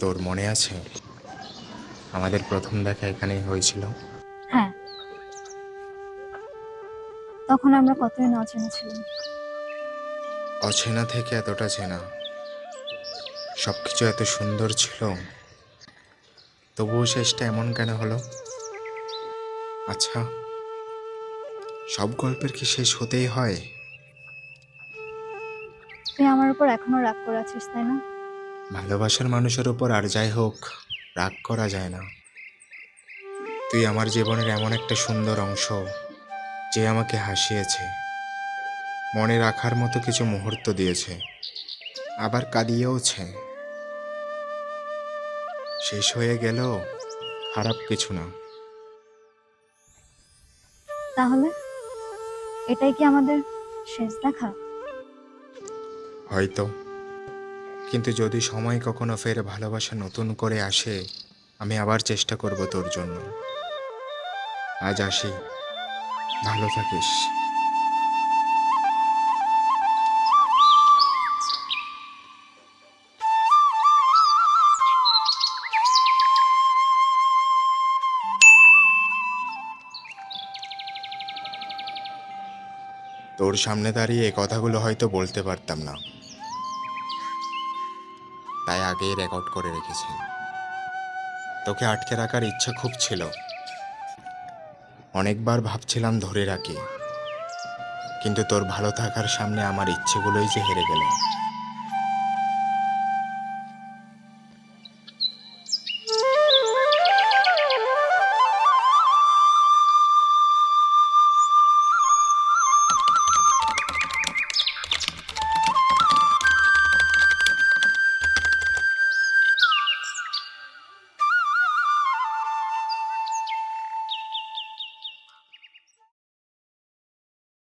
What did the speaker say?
তোর মনে আছে আমাদের প্রথম দেখা এখানেই হয়েছিল? হ্যাঁ, তখন আমরা কতই না অচেনা ছিলাম। অচেনা থেকে এতটা চেনা, সবকিছু এত সুন্দর ছিল, তবুও শেষটা এমন কেন হলো? আচ্ছা, সব গল্পের কি শেষ হতেই হয়? তুই আমার উপর এখনো রাগ করে আছিস, তাই না? ভালোবাসার মানুষের উপর আর যাই হোক, রাগ করা যায় না। তুই আমার জীবনের এমন একটা সুন্দর অংশ, যে আমাকে হাসিয়েছে, মনে রাখার মতো কিছু মুহূর্ত দিয়েছে, আবার কাঁদিয়েওছে। শেষ হয়ে গেল, খারাপ কিছু না। তাহলে এটাই কি আমাদের শেষ দেখা? হয়তো, কিন্তু যদি সময় কখনো ফের ভালোবাসা নতুন করে আসে, আমি আবার চেষ্টা করব তোর জন্য। আজ আসি, ভালো থাকিস। তোর সামনে দাঁড়িয়ে এই কথাগুলো হয়তো বলতে পারতাম না, তাই আগেই রেকর্ড করে রেখেছি। তোকে আটকে রাখার ইচ্ছা খুব ছিল, অনেকবার ভাবছিলাম ধরে রাখি, কিন্তু তোর ভালো থাকার সামনে আমার ইচ্ছেগুলোই যে হেরে গেল।